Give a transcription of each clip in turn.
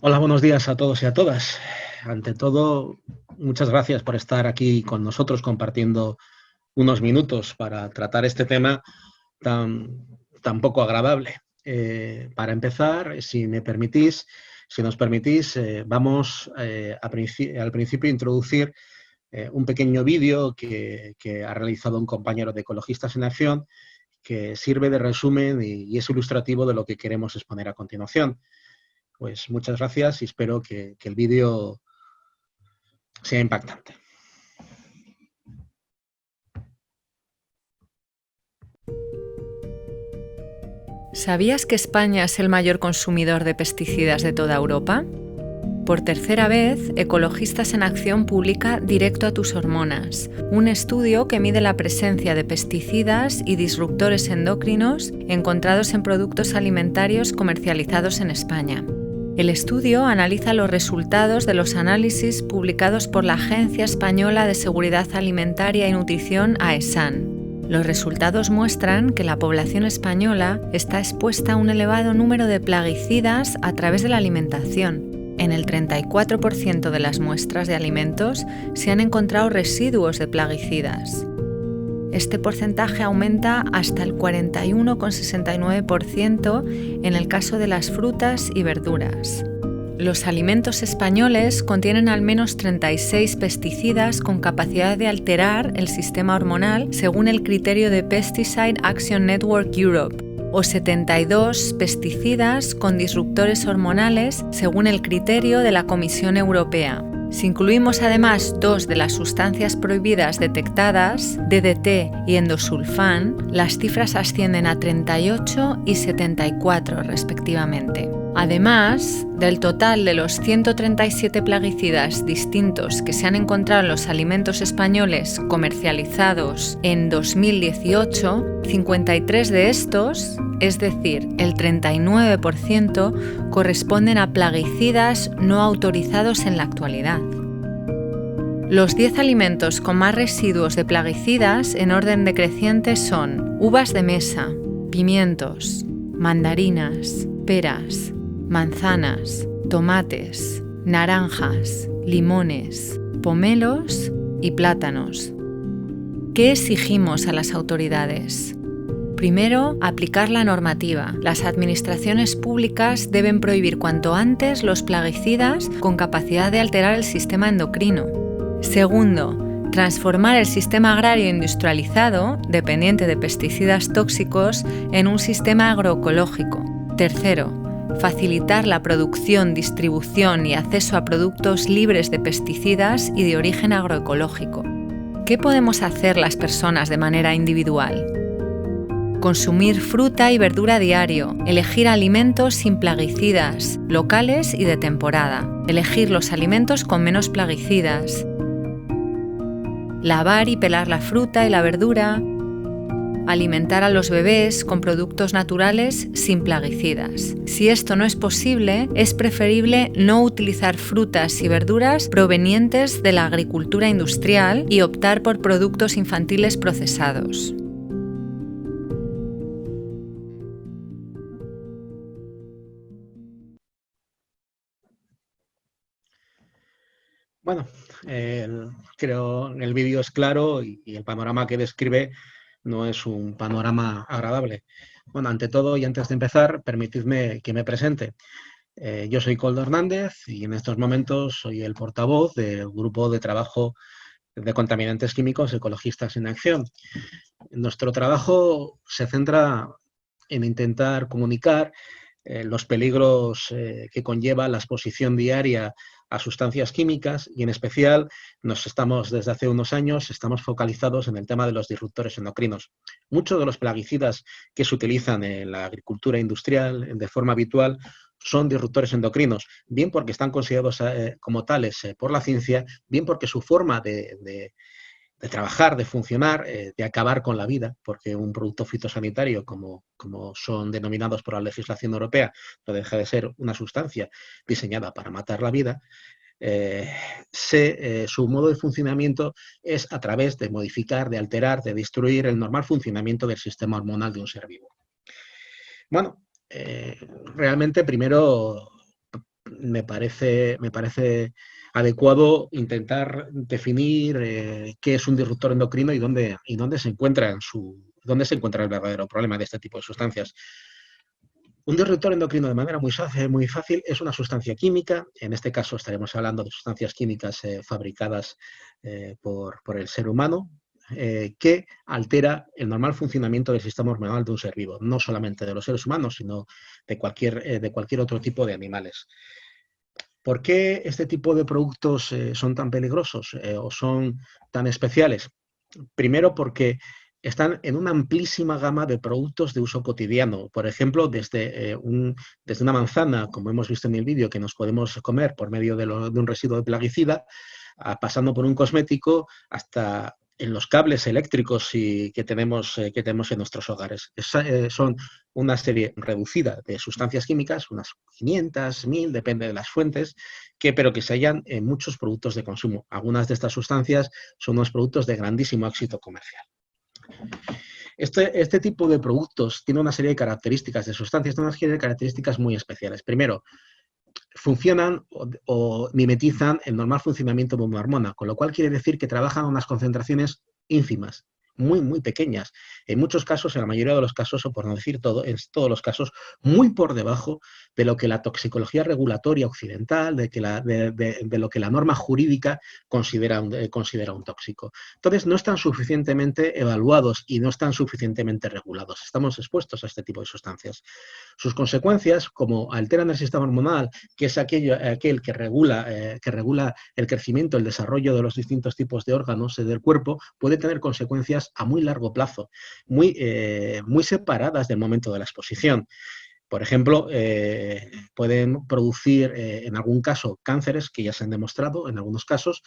Hola, buenos días a todos y a todas. Ante todo, muchas gracias por estar aquí con nosotros compartiendo unos minutos para tratar este tema tan poco agradable. Para empezar, si nos permitís, vamos al principio a introducir un pequeño vídeo que ha realizado un compañero de Ecologistas en Acción que sirve de resumen y es ilustrativo de lo que queremos exponer a continuación. Pues muchas gracias y espero que el vídeo sea impactante. ¿Sabías que España es el mayor consumidor de pesticidas de toda Europa? Por tercera vez, Ecologistas en Acción publica Directo a tus hormonas, un estudio que mide la presencia de pesticidas y disruptores endocrinos encontrados en productos alimentarios comercializados en España. El estudio analiza los resultados de los análisis publicados por la Agencia Española de Seguridad Alimentaria y Nutrición, AESAN. Los resultados muestran que la población española está expuesta a un elevado número de plaguicidas a través de la alimentación. En el 34% de las muestras de alimentos se han encontrado residuos de plaguicidas. Este porcentaje aumenta hasta el 41,69% en el caso de las frutas y verduras. Los alimentos españoles contienen al menos 36 pesticidas con capacidad de alterar el sistema hormonal según el criterio de Pesticide Action Network Europe, o 72 pesticidas con disruptores hormonales según el criterio de la Comisión Europea. Si incluimos además 2 de las sustancias prohibidas detectadas, DDT y endosulfán, las cifras ascienden a 38 y 74 respectivamente. Además, del total de los 137 plaguicidas distintos que se han encontrado en los alimentos españoles comercializados en 2018, 53 de estos, es decir, el 39%, corresponden a plaguicidas no autorizados en la actualidad. Los 10 alimentos con más residuos de plaguicidas en orden decreciente son uvas de mesa, pimientos, mandarinas, peras, manzanas, tomates, naranjas, limones, pomelos y plátanos. ¿Qué exigimos a las autoridades? Primero, aplicar la normativa. Las administraciones públicas deben prohibir cuanto antes los plaguicidas con capacidad de alterar el sistema endocrino. Segundo, transformar el sistema agrario industrializado, dependiente de pesticidas tóxicos, en un sistema agroecológico. Tercero, facilitar la producción, distribución y acceso a productos libres de pesticidas y de origen agroecológico. ¿Qué podemos hacer las personas de manera individual? Consumir fruta y verdura diario, elegir alimentos sin plaguicidas, locales y de temporada, elegir los alimentos con menos plaguicidas, lavar y pelar la fruta y la verdura, alimentar a los bebés con productos naturales sin plaguicidas. Si esto no es posible, es preferible no utilizar frutas y verduras provenientes de la agricultura industrial y optar por productos infantiles procesados. Bueno, creo que el vídeo es claro y el panorama que describe no es un panorama agradable. Bueno, ante todo y antes de empezar, permitidme que me presente. Yo soy Coldo Hernández y en estos momentos soy el portavoz del Grupo de Trabajo de Contaminantes Químicos Ecologistas en Acción. Nuestro trabajo se centra en intentar comunicar los peligros que conlleva la exposición diaria a sustancias químicas y en especial desde hace unos años estamos focalizados en el tema de los disruptores endocrinos. Muchos de los plaguicidas que se utilizan en la agricultura industrial de forma habitual son disruptores endocrinos, bien porque están considerados como tales por la ciencia, bien porque su forma de trabajar, de funcionar, de acabar con la vida, porque un producto fitosanitario, como son denominados por la legislación europea, no deja de ser una sustancia diseñada para matar la vida, su modo de funcionamiento es a través de modificar, de alterar, de destruir el normal funcionamiento del sistema hormonal de un ser vivo. Bueno, realmente primero me parece adecuado intentar definir qué es un disruptor endocrino y dónde se encuentra dónde se encuentra el verdadero problema de este tipo de sustancias. Un disruptor endocrino, de manera muy fácil, es una sustancia química. En este caso estaremos hablando de sustancias químicas fabricadas por el ser humano, que altera el normal funcionamiento del sistema hormonal de un ser vivo, no solamente de los seres humanos, sino de cualquier otro tipo de animales. ¿Por qué este tipo de productos son tan peligrosos o son tan especiales? Primero, porque están en una amplísima gama de productos de uso cotidiano. Por ejemplo, desde una manzana, como hemos visto en el vídeo, que nos podemos comer por medio de un residuo de plaguicida, pasando por un cosmético, hasta en los cables eléctricos que tenemos en nuestros hogares. Son una serie reducida de sustancias químicas, unas 500, 1000, depende de las fuentes, pero que se hallan en muchos productos de consumo. Algunas de estas sustancias son unos productos de grandísimo éxito comercial. Este tipo de productos tiene una serie de características, de sustancias, tiene una serie de características muy especiales. Primero, funcionan o mimetizan el normal funcionamiento de una hormona, con lo cual quiere decir que trabajan a unas concentraciones ínfimas, muy pequeñas. En muchos casos, en la mayoría de los casos, o por no decir todo, en todos los casos, muy por debajo de lo que la toxicología regulatoria occidental, de lo que la norma jurídica considera un tóxico. Entonces, no están suficientemente evaluados y no están suficientemente regulados. Estamos expuestos a este tipo de sustancias. Sus consecuencias, como alteran el sistema hormonal, que es aquel que regula el crecimiento, el desarrollo de los distintos tipos de órganos del cuerpo, puede tener consecuencias a muy largo plazo, muy separadas del momento de la exposición. Por ejemplo, pueden producir en algún caso cánceres que ya se han demostrado en algunos casos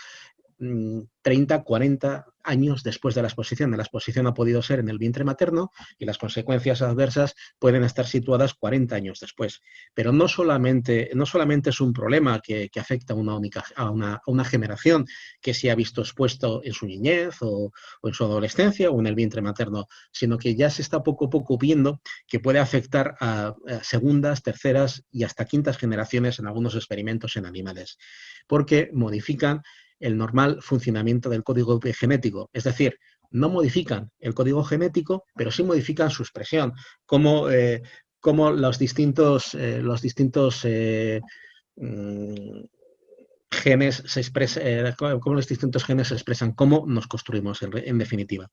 30, 40 años después de la exposición. La exposición ha podido ser en el vientre materno y las consecuencias adversas pueden estar situadas 40 años después. Pero no solamente es un problema que afecta a una generación que se ha visto expuesto en su niñez o en su adolescencia o en el vientre materno, sino que ya se está poco a poco viendo que puede afectar a segundas, terceras y hasta quintas generaciones en algunos experimentos en animales, porque modifican el normal funcionamiento del código genético. Es decir, no modifican el código genético, pero sí modifican su expresión, como los distintos genes se expresan, cómo los distintos genes se expresan, cómo nos construimos en definitiva.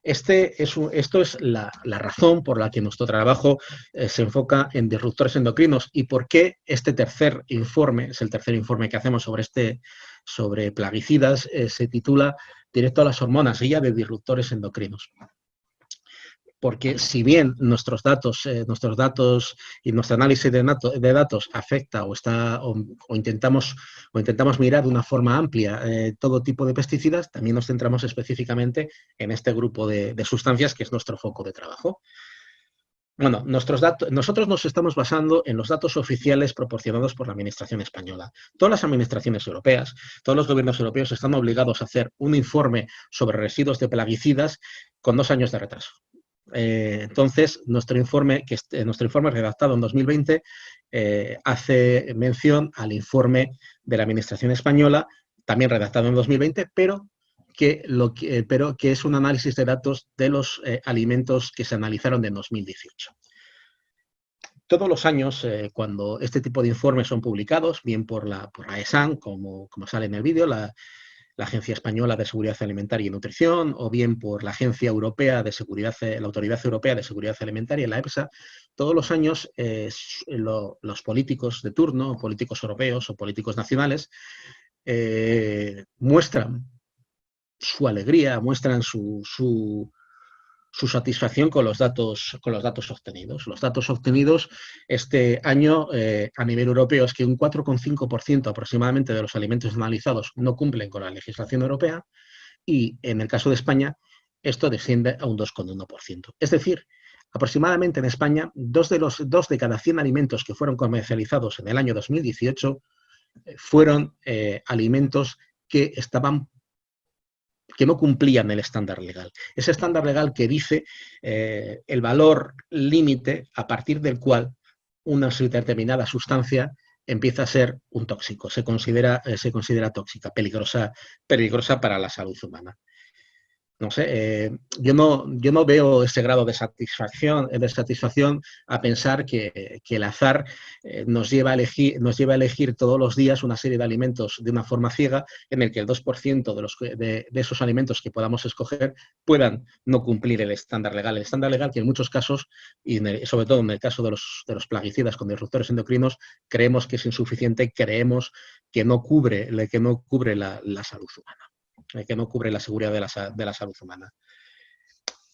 Esto es la razón por la que nuestro trabajo se enfoca en disruptores endocrinos y por qué este tercer informe, es el tercer informe que hacemos sobre plaguicidas, se titula Directo a las hormonas, guía de disruptores endocrinos. Porque si bien nuestros datos y nuestro análisis de datos afecta o intentamos mirar de una forma amplia todo tipo de pesticidas, también nos centramos específicamente en este grupo de sustancias que es nuestro foco de trabajo. Bueno, nosotros nos estamos basando en los datos oficiales proporcionados por la Administración española. Todas las administraciones europeas, todos los gobiernos europeos están obligados a hacer un informe sobre residuos de plaguicidas con 2 años de retraso. Entonces, nuestro informe redactado en 2020 hace mención al informe de la Administración española, también redactado en 2020, pero que es un análisis de datos de los alimentos que se analizaron en 2018. Todos los años, cuando este tipo de informes son publicados, bien por la ESAN, como sale en el vídeo, la Agencia Española de Seguridad Alimentaria y Nutrición, o bien por la Agencia Europea de Seguridad, la Autoridad Europea de Seguridad Alimentaria, la EFSA, todos los años los políticos de turno, políticos europeos o políticos nacionales, muestran su alegría, muestran su satisfacción con los datos obtenidos. Los datos obtenidos este año a nivel europeo es que un 4,5% aproximadamente de los alimentos analizados no cumplen con la legislación europea y en el caso de España esto desciende a un 2,1%. Es decir, aproximadamente en España 2 de cada 100 alimentos que fueron comercializados en el año 2018 fueron alimentos que no cumplían el estándar legal. Ese estándar legal que dice el valor límite a partir del cual una determinada sustancia empieza a ser un tóxico, se considera tóxica, peligrosa para la salud humana. No sé, yo no veo ese grado de satisfacción a pensar que el azar nos lleva a elegir todos los días una serie de alimentos de una forma ciega en el que el 2% de esos alimentos que podamos escoger puedan no cumplir el estándar legal. El estándar legal que en muchos casos, y sobre todo en el caso de los plaguicidas con disruptores endocrinos, creemos que es insuficiente, creemos que no cubre la salud humana, que no cubre la seguridad de la salud humana.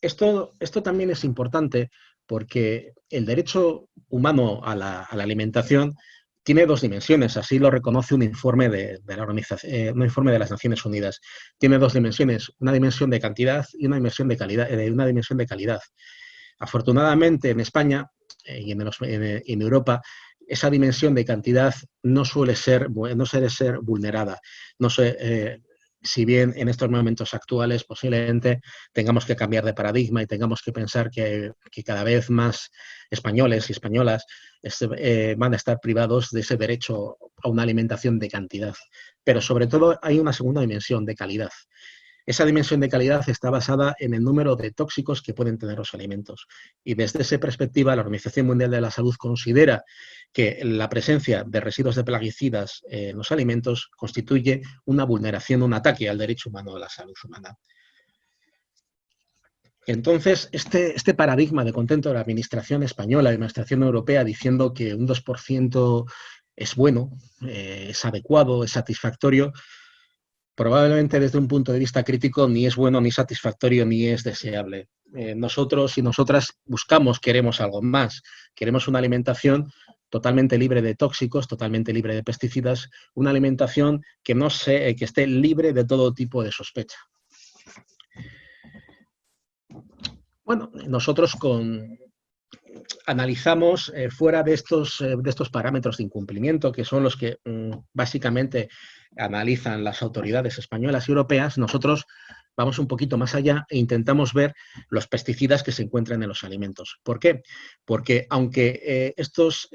Esto también es importante porque el derecho humano a la alimentación tiene dos dimensiones, así lo reconoce un informe de la organización, un informe de las Naciones Unidas. Tiene dos dimensiones, una dimensión de cantidad y una dimensión de calidad. Afortunadamente en España y en Europa esa dimensión de cantidad no suele ser vulnerada. Si bien en estos momentos actuales posiblemente tengamos que cambiar de paradigma y tengamos que pensar que cada vez más españoles y españolas van a estar privados de ese derecho a una alimentación de cantidad. Pero sobre todo hay una segunda dimensión de calidad. Esa dimensión de calidad está basada en el número de tóxicos que pueden tener los alimentos. Y desde esa perspectiva, la Organización Mundial de la Salud considera que la presencia de residuos de plaguicidas en los alimentos constituye una vulneración, un ataque al derecho humano a la salud humana. Entonces, este paradigma de contento de la Administración española y la Administración europea diciendo que un 2% es bueno, es adecuado, es satisfactorio, probablemente desde un punto de vista crítico ni es bueno, ni satisfactorio, ni es deseable. Nosotros y nosotras queremos algo más. Queremos una alimentación totalmente libre de tóxicos, totalmente libre de pesticidas, una alimentación que esté libre de todo tipo de sospecha. Bueno, nosotros analizamos fuera de estos parámetros de incumplimiento, que son los que básicamente analizan las autoridades españolas y europeas, nosotros vamos un poquito más allá e intentamos ver los pesticidas que se encuentran en los alimentos. ¿Por qué? Porque aunque estos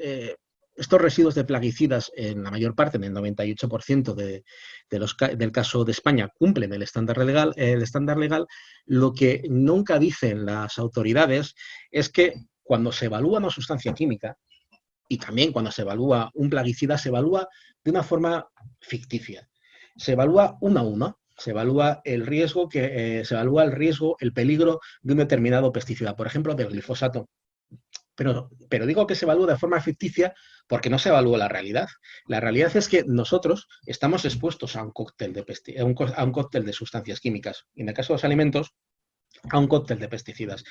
residuos de plaguicidas, en la mayor parte, en el 98% del caso de España, cumplen el estándar legal, lo que nunca dicen las autoridades es que cuando se evalúa una sustancia química, y también cuando se evalúa un plaguicida, se evalúa de una forma ficticia. Se evalúa uno a uno, se evalúa el riesgo, el peligro de un determinado pesticida, por ejemplo, del glifosato. Pero digo que se evalúa de forma ficticia porque no se evalúa la realidad. La realidad es que nosotros estamos expuestos a un cóctel de sustancias químicas. Y en el caso de los alimentos, a un cóctel de pesticidas.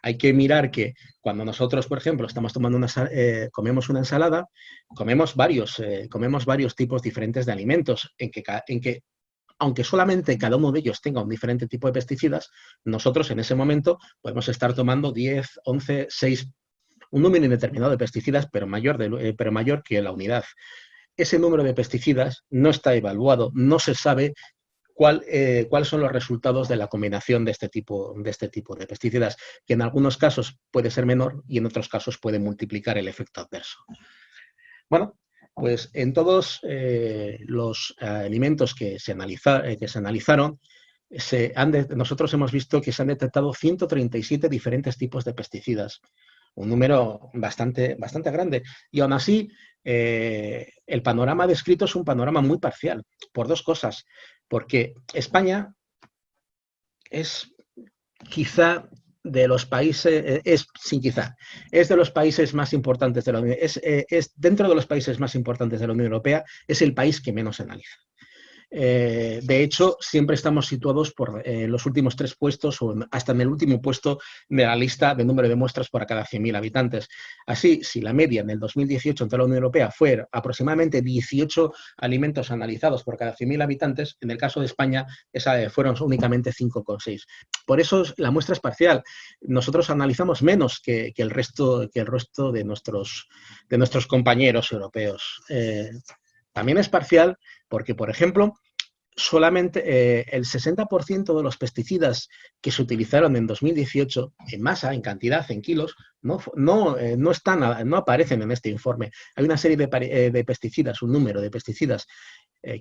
Hay que mirar que cuando nosotros, por ejemplo, comemos una ensalada, comemos varios tipos diferentes de alimentos, en que aunque solamente cada uno de ellos tenga un diferente tipo de pesticidas, nosotros en ese momento podemos estar tomando 10, 11, 6, un número indeterminado de pesticidas, pero mayor que la unidad. Ese número de pesticidas no está evaluado, no se sabe cuáles son los resultados de la combinación de este tipo de pesticidas, que en algunos casos puede ser menor y en otros casos puede multiplicar el efecto adverso. Bueno, pues en todos los alimentos que se analizaron, nosotros hemos visto que se han detectado 137 diferentes tipos de pesticidas, un número bastante grande. Y aún así, el panorama descrito es un panorama muy parcial, por dos cosas. Porque España es quizá de los países, es de los países más importantes de la Unión, dentro de los países más importantes de la Unión Europea, es el país que menos analiza. De hecho, siempre estamos situados por los últimos 3 puestos o hasta en el último puesto de la lista de número de muestras por cada 100.000 habitantes. Así, si la media en el 2018 en toda la Unión Europea fue aproximadamente 18 alimentos analizados por cada 100.000 habitantes, en el caso de España fueron únicamente 5,6. Por eso la muestra es parcial. Nosotros analizamos menos que el resto de nuestros compañeros europeos. También es parcial porque, por ejemplo, solamente el 60% de los pesticidas que se utilizaron en 2018, en masa, en cantidad, en kilos, no aparecen en este informe. Hay una serie de pesticidas, un número de pesticidas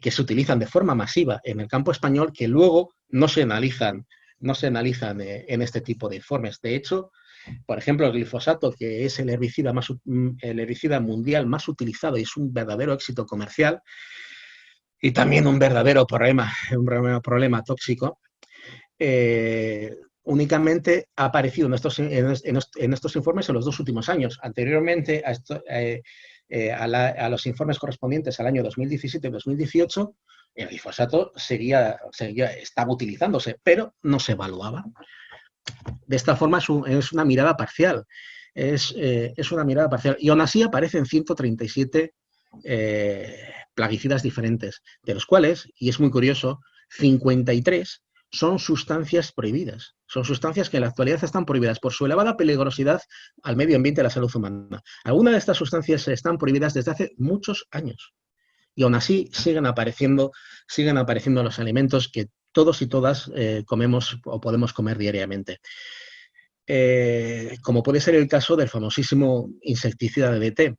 que se utilizan de forma masiva en el campo español que luego no se analizan en este tipo de informes. De hecho, por ejemplo, el glifosato, que es el herbicida mundial más utilizado y es un verdadero éxito comercial, y también un verdadero problema tóxico, únicamente ha aparecido en estos informes en los 2 últimos años. Anteriormente a los informes correspondientes al año 2017 y 2018, el glifosato estaba utilizándose, pero no se evaluaba. De esta forma es una mirada parcial. Es una mirada parcial. Y aún así aparecen 137 plaguicidas diferentes, de los cuales, y es muy curioso, 53 son sustancias prohibidas. Son sustancias que en la actualidad están prohibidas por su elevada peligrosidad al medio ambiente y a la salud humana. Algunas de estas sustancias están prohibidas desde hace muchos años. Y aún así siguen apareciendo los alimentos que todos y todas comemos o podemos comer diariamente. Como puede ser el caso del famosísimo insecticida DDT.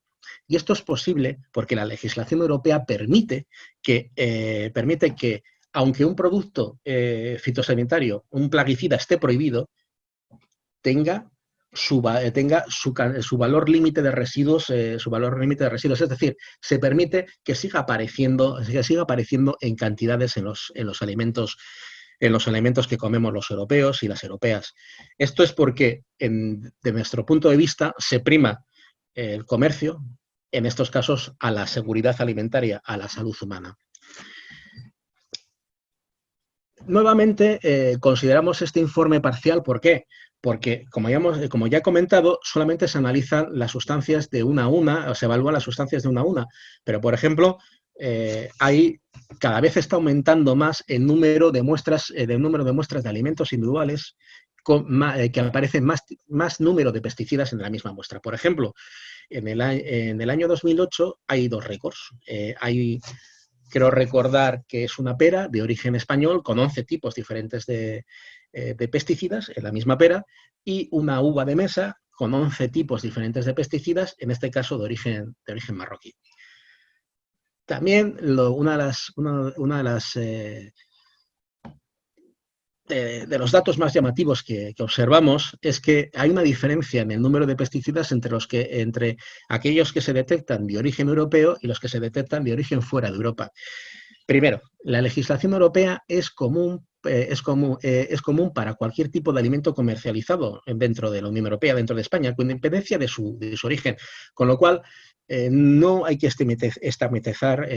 Y esto es posible porque la legislación europea permite que aunque un producto fitosanitario, un plaguicida, esté prohibido, tenga su valor límite de residuos, es decir, se permite que siga apareciendo en cantidades en los alimentos que comemos los europeos y las europeas. Esto es porque, de nuestro punto de vista, se prima el comercio, en estos casos, a la seguridad alimentaria, a la salud humana. Nuevamente, consideramos este informe parcial. ¿Por qué? Porque, como ya he comentado, solamente se analizan las sustancias de una a una, o se evalúan las sustancias de una a una. Pero, por ejemplo, cada vez está aumentando más el número de muestras de alimentos individuales que aparecen más número de pesticidas en la misma muestra. Por ejemplo, en el año 2008 hay 2 récords. Creo recordar que es una pera de origen español con 11 tipos diferentes de pesticidas en la misma pera, y una uva de mesa con 11 tipos diferentes de pesticidas, en este caso de origen marroquí. También una de los datos más llamativos que observamos es que hay una diferencia en el número de pesticidas entre aquellos que se detectan de origen europeo y los que se detectan de origen fuera de Europa. Primero, la legislación europea es común para cualquier tipo de alimento comercializado dentro de la Unión Europea, dentro de España, con independencia de su origen, con lo cual no hay que estigmatizar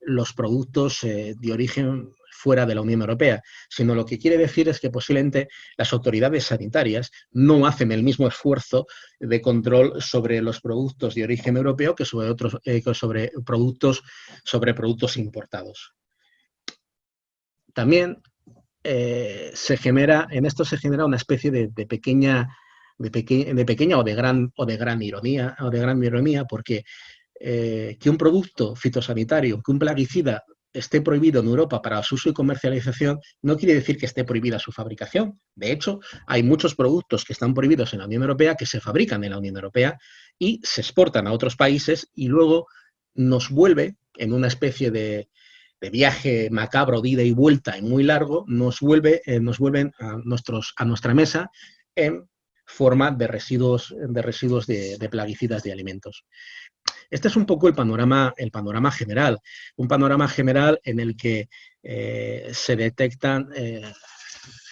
los productos de origen fuera de la Unión Europea, sino lo que quiere decir es que posiblemente las autoridades sanitarias no hacen el mismo esfuerzo de control sobre los productos de origen europeo que sobre productos importados. También se genera una especie de pequeña o de gran ironía, porque que un producto fitosanitario, que un plaguicida esté prohibido en Europa para su uso y comercialización, no quiere decir que esté prohibida su fabricación. De hecho, hay muchos productos que están prohibidos en la Unión Europea que se fabrican en la Unión Europea y se exportan a otros países, y luego nos vuelve, en una especie de viaje macabro de ida y vuelta y muy largo, nos vuelven a nuestra mesa en forma de residuos de plaguicidas de alimentos. Este es un poco el panorama general, un panorama general en el que se detectan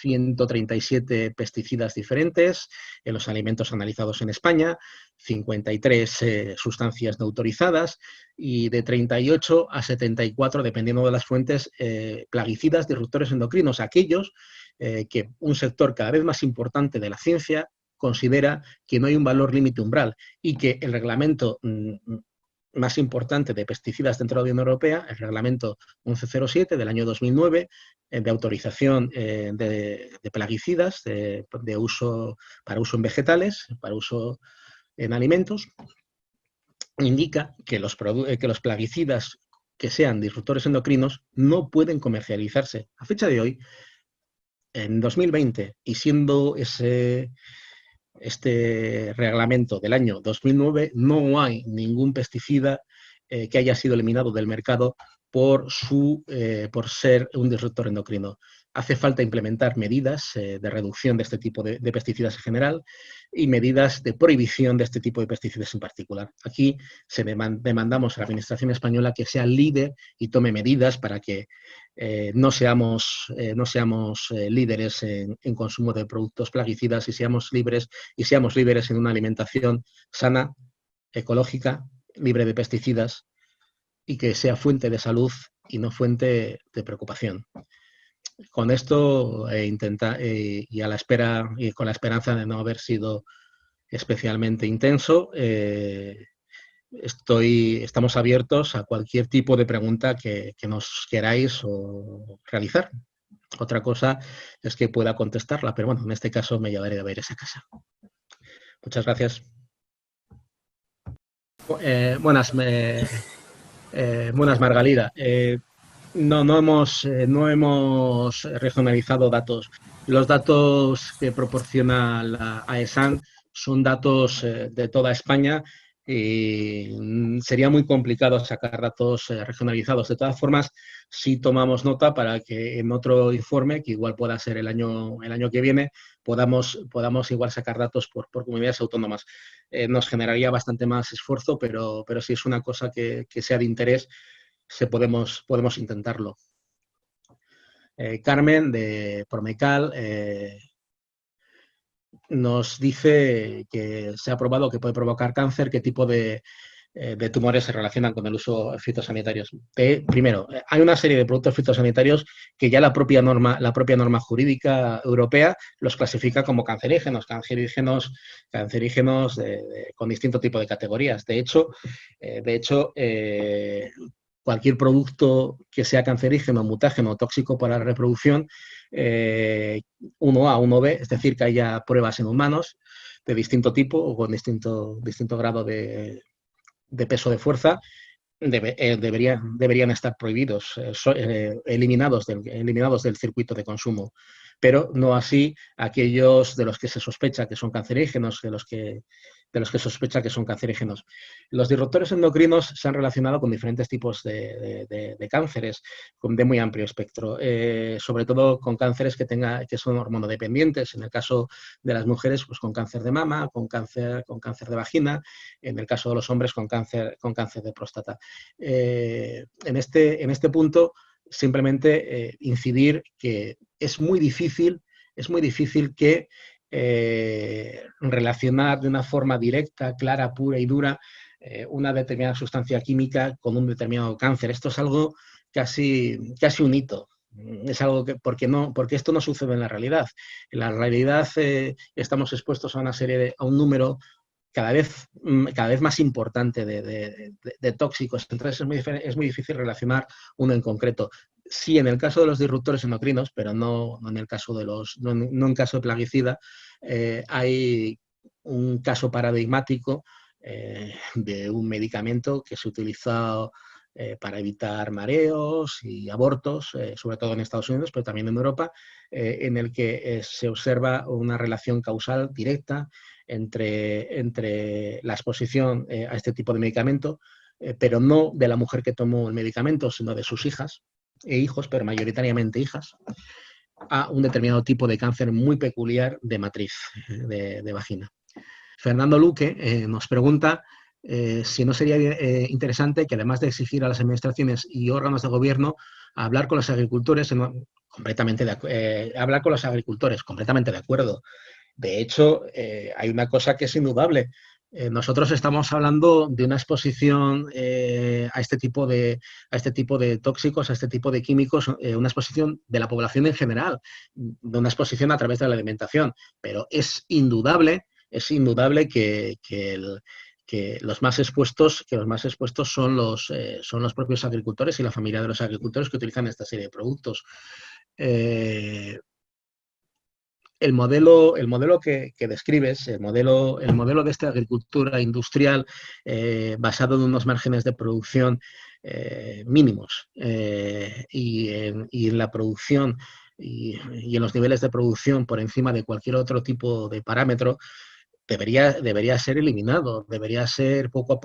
137 pesticidas diferentes en los alimentos analizados en España, 53 sustancias no autorizadas y de 38 a 74, dependiendo de las fuentes, plaguicidas disruptores endocrinos, aquellos que un sector cada vez más importante de la ciencia considera que no hay un valor límite umbral y que el reglamento más importante de pesticidas dentro de la Unión Europea, el reglamento 1107 del año 2009, de autorización de plaguicidas para uso en vegetales, para uso en alimentos, indica que los plaguicidas que sean disruptores endocrinos no pueden comercializarse. A fecha de hoy, en 2020, y siendo este reglamento del año 2009, no hay ningún pesticida que haya sido eliminado del mercado por ser un disruptor endocrino. Hace falta implementar medidas de reducción de este tipo de pesticidas en general y medidas de prohibición de este tipo de pesticidas en particular. Aquí demandamos a la Administración española que sea líder y tome medidas para que no seamos líderes en consumo de productos plaguicidas y seamos líderes en una alimentación sana, ecológica, libre de pesticidas y que sea fuente de salud y no fuente de preocupación. Con esto y a la espera y con la esperanza de no haber sido especialmente intenso, estamos abiertos a cualquier tipo de pregunta que nos queráis realizar. Otra cosa es que pueda contestarla, pero bueno, en este caso me llevaré a ver esa casa. Muchas gracias. Buenas, Margalida. No hemos regionalizado datos. Los datos que proporciona la AESAN son datos de toda España y sería muy complicado sacar datos regionalizados. De todas formas, sí tomamos nota para que en otro informe, que igual pueda ser el año que viene, podamos igual sacar datos por comunidades autónomas. Nos generaría bastante más esfuerzo, pero si es una cosa que sea de interés, podemos intentarlo. Carmen, de Promecal, nos dice que se ha probado que puede provocar cáncer, qué tipo de tumores se relacionan con el uso de fitosanitarios. Primero, hay una serie de productos fitosanitarios que ya la propia norma jurídica europea los clasifica como cancerígenos con distinto tipo de categorías. De hecho, cualquier producto que sea cancerígeno, mutágeno, tóxico para la reproducción, 1A, 1B, es decir, que haya pruebas en humanos de distinto tipo o con distinto grado de peso de fuerza, deberían estar prohibidos, eliminados del circuito de consumo. Pero no así aquellos de los que se sospecha que son cancerígenos, de los que sospecha que son cancerígenos. Los disruptores endocrinos se han relacionado con diferentes tipos de cánceres de muy amplio espectro, sobre todo con cánceres que son hormonodependientes. En el caso de las mujeres, pues con cáncer de mama, con cáncer de vagina, en el caso de los hombres con cáncer de próstata. En este punto, simplemente incidir que es muy difícil que relacionar de una forma directa, clara, pura y dura una determinada sustancia química con un determinado cáncer. Esto es algo casi un hito. Es algo porque esto no sucede en la realidad. En la realidad estamos expuestos a un número cada vez más importante de tóxicos. Entonces es muy difícil relacionar uno en concreto. Sí, en el caso de los disruptores endocrinos, pero no en el caso no en caso de plaguicida, hay un caso paradigmático de un medicamento que se utiliza para evitar mareos y abortos, sobre todo en Estados Unidos, pero también en Europa, en el que se observa una relación causal directa entre la exposición a este tipo de medicamento, pero no de la mujer que tomó el medicamento, sino de sus hijas e hijos, pero mayoritariamente hijas, a un determinado tipo de cáncer muy peculiar de matriz, de vagina. Fernando Luque nos pregunta si no sería interesante que, además de exigir a las administraciones y órganos de gobierno, hablar con los agricultores, completamente de acuerdo. De hecho, hay una cosa que es indudable. Nosotros estamos hablando de una exposición a este tipo de tóxicos, a este tipo de químicos, una exposición de la población en general, de una exposición a través de la alimentación. Pero es indudable que los más expuestos son los propios agricultores y la familia de los agricultores que utilizan esta serie de productos. El modelo que describes, el modelo de esta agricultura industrial basado en unos márgenes de producción mínimos y en la producción y en los niveles de producción por encima de cualquier otro tipo de parámetro, debería ser eliminado, debería ser poco a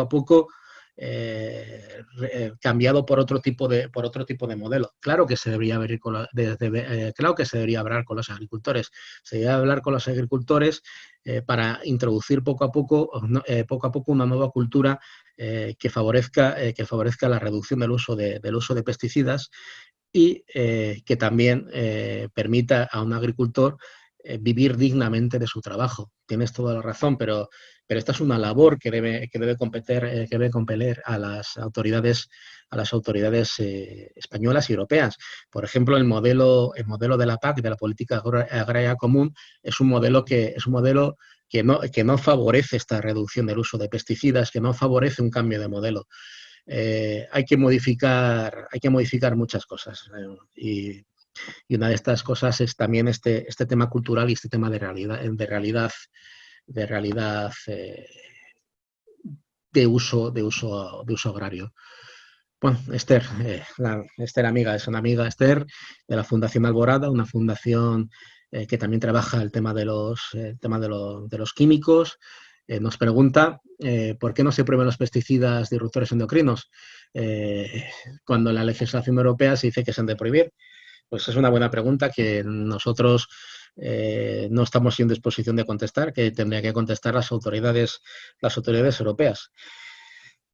poco cambiado por otro tipo de modelo. Claro que se debería claro que se debería hablar con los agricultores. Se debería hablar con los agricultores para introducir poco a poco una nueva cultura que favorezca la reducción del uso de pesticidas y que también permita a un agricultor vivir dignamente de su trabajo. Tienes toda la razón, pero esta es una labor que debe compeler a las autoridades españolas y europeas. Por ejemplo, el modelo de la PAC, de la Política Agraria Común, es un modelo que no favorece esta reducción del uso de pesticidas, que no favorece un cambio de modelo. Hay que modificar muchas cosas. Y una de estas cosas es también este tema cultural y este tema de realidad de uso agrario. Bueno, Esther, Esther amiga, es una amiga Esther de la Fundación Alborada, una fundación que también trabaja el tema de los químicos. Nos pregunta por qué no se prohíben los pesticidas disruptores endocrinos cuando en la legislación europea se dice que se han de prohibir. Pues es una buena pregunta que nosotros no estamos en disposición de contestar, que tendría que contestar las autoridades europeas.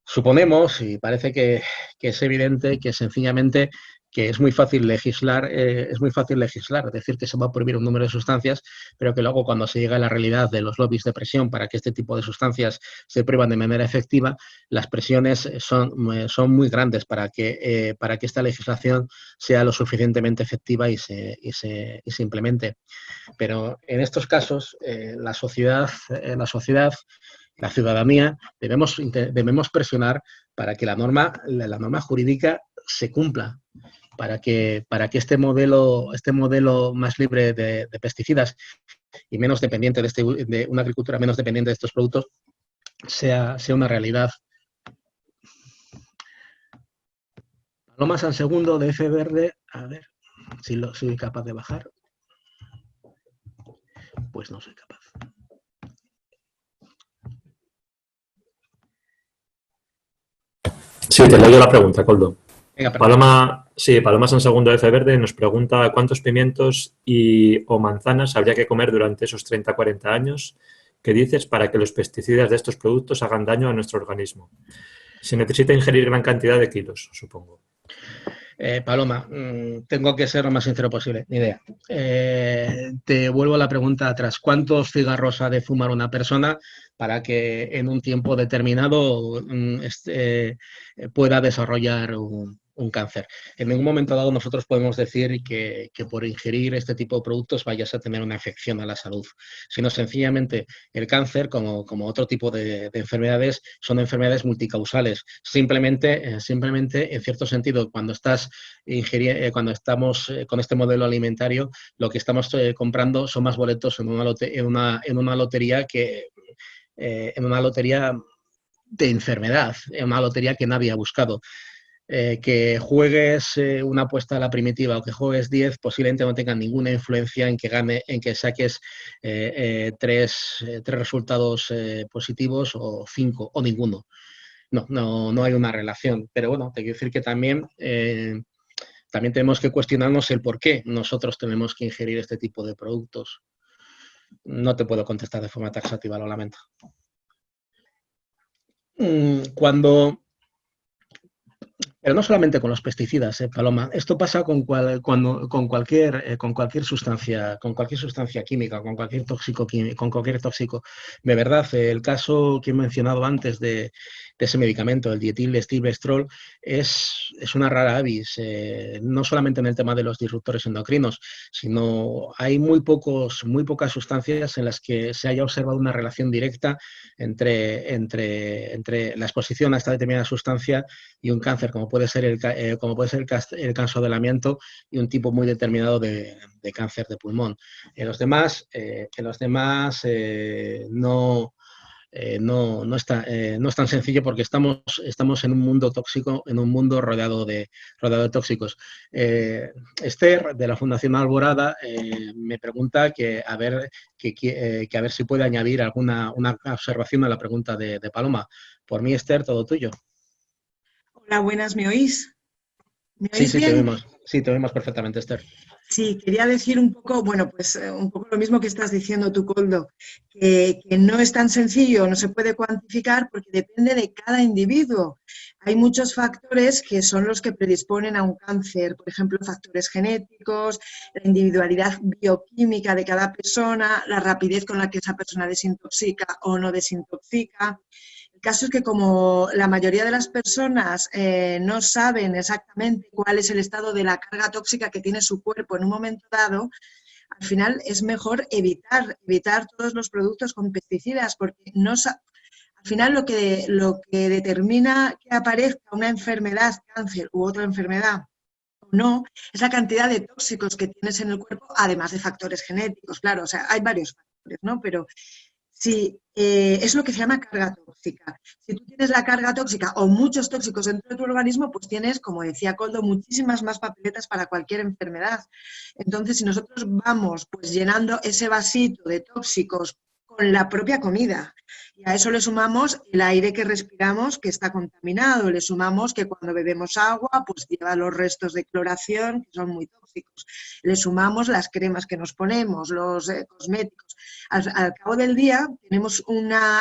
Suponemos, y parece que es evidente, que sencillamente que es muy fácil legislar, decir que se va a prohibir un número de sustancias, pero que luego cuando se llega a la realidad de los lobbies de presión para que este tipo de sustancias se prohíban de manera efectiva, las presiones son muy grandes para que esta legislación sea lo suficientemente efectiva y se implemente. Pero en estos casos, la ciudadanía, debemos presionar para que la norma jurídica se cumpla, para que este modelo más libre de pesticidas y menos dependiente de una agricultura menos dependiente de estos productos sea una realidad. Paloma San Segundo de F Verde, a ver si soy capaz de bajar. Pues no soy capaz. Sí, te leo la pregunta, Coldo. Venga, Paloma San Segundo de F Verde nos pregunta cuántos pimientos o manzanas habría que comer durante esos 30-40 años que dices para que los pesticidas de estos productos hagan daño a nuestro organismo. Se necesita ingerir gran cantidad de kilos, supongo. Paloma, tengo que ser lo más sincero posible, ni idea. Te vuelvo a la pregunta atrás. ¿Cuántos cigarros ha de fumar una persona para que en un tiempo determinado pueda desarrollar un cáncer? En ningún momento dado nosotros podemos decir que por ingerir este tipo de productos vayas a tener una afección a la salud, sino sencillamente el cáncer, como otro tipo de enfermedades, son enfermedades multicausales. Simplemente, en cierto sentido, cuando estamos con este modelo alimentario, lo que estamos comprando son más boletos en una lotería en una lotería de enfermedad, en una lotería que nadie ha buscado. Que juegues una apuesta a la primitiva o que juegues 10 posiblemente no tengan ninguna influencia en que saques tres resultados positivos o 5 o ninguno. No hay una relación. Pero bueno, te quiero decir que también tenemos que cuestionarnos el por qué nosotros tenemos que ingerir este tipo de productos. No te puedo contestar de forma taxativa, lo lamento. Pero no solamente con los pesticidas, Paloma. Esto pasa con cualquier sustancia química, con cualquier tóxico. De verdad, el caso que he mencionado antes de ese medicamento, el dietilestilbestrol, es una rara avis. No solamente en el tema de los disruptores endocrinos, sino hay muy pocas sustancias en las que se haya observado una relación directa entre la exposición a esta determinada sustancia y un cáncer, como puede ser el caso del amianto y un tipo muy determinado de cáncer de pulmón. En los demás no no es tan sencillo porque estamos en un mundo tóxico, en un mundo rodeado de tóxicos. Esther, de la Fundación Alborada, me pregunta que a ver si puede añadir una observación a la pregunta de Paloma. Por mí, Esther, todo tuyo. Hola, buenas, ¿me oís? ¿Me Sí, oís sí, te bien? oímos. Sí, te oímos perfectamente, Esther. Sí, quería decir un poco, bueno, pues un poco lo mismo que estás diciendo tú, Koldo, que no es tan sencillo, no se puede cuantificar porque depende de cada individuo. Hay muchos factores que son los que predisponen a un cáncer, por ejemplo, factores genéticos, la individualidad bioquímica de cada persona, la rapidez con la que esa persona desintoxica o no desintoxica. El caso es que como la mayoría de las personas no saben exactamente cuál es el estado de la carga tóxica que tiene su cuerpo en un momento dado, al final es mejor evitar todos los productos con pesticidas, porque al final lo que determina que aparezca una enfermedad, cáncer u otra enfermedad o no, es la cantidad de tóxicos que tienes en el cuerpo, además de factores genéticos, claro, o sea, hay varios factores, ¿no? Pero sí, es lo que se llama carga tóxica. Si tú tienes la carga tóxica o muchos tóxicos dentro de tu organismo, pues tienes, como decía Koldo, muchísimas más papeletas para cualquier enfermedad. Entonces, si nosotros vamos pues llenando ese vasito de tóxicos con la propia comida, y a eso le sumamos el aire que respiramos que está contaminado, le sumamos que cuando bebemos agua pues lleva los restos de cloración que son muy tóxicos, le sumamos las cremas que nos ponemos, los cosméticos. Al cabo del día,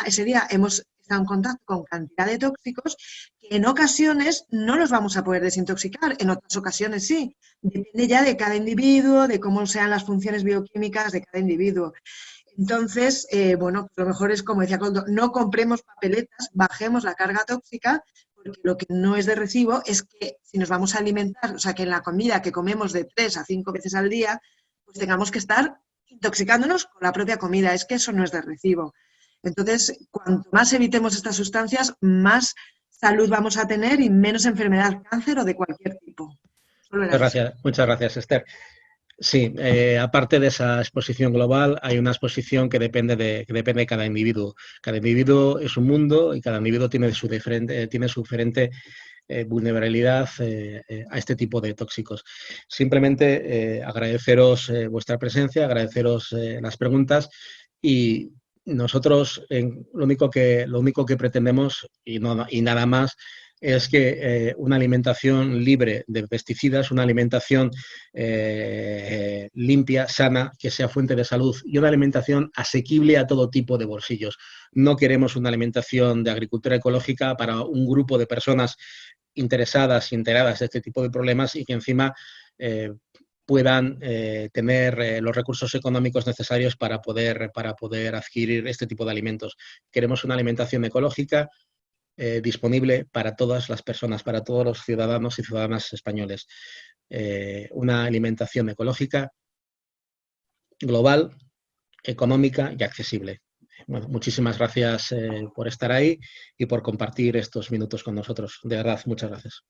ese día hemos estado en contacto con cantidad de tóxicos que en ocasiones no los vamos a poder desintoxicar, en otras ocasiones sí. Depende ya de cada individuo, de cómo sean las funciones bioquímicas de cada individuo. Entonces, bueno, lo mejor es, como decía Koldo, no compremos papeletas, bajemos la carga tóxica, porque lo que no es de recibo es que si nos vamos a alimentar, o sea, que en la comida que comemos de 3 a 5 veces al día, pues tengamos que estar intoxicándonos con la propia comida. Es que eso no es de recibo. Entonces, cuanto más evitemos estas sustancias, más salud vamos a tener y menos enfermedad, cáncer o de cualquier tipo. Muchas gracias, Esther. Sí, aparte de esa exposición global, hay una exposición que depende de cada individuo. Cada individuo es un mundo y cada individuo tiene su diferente vulnerabilidad a este tipo de tóxicos. Simplemente agradeceros vuestra presencia, agradeceros las preguntas y nosotros lo único que pretendemos y nada más es que una alimentación libre de pesticidas, una alimentación limpia, sana, que sea fuente de salud y una alimentación asequible a todo tipo de bolsillos. No queremos una alimentación de agricultura ecológica para un grupo de personas interesadas y enteradas de este tipo de problemas y que encima puedan tener los recursos económicos necesarios para poder adquirir este tipo de alimentos. Queremos una alimentación ecológica disponible para todas las personas, para todos los ciudadanos y ciudadanas españoles. Una alimentación ecológica, global, económica y accesible. Bueno, muchísimas gracias por estar ahí y por compartir estos minutos con nosotros. De verdad, muchas gracias.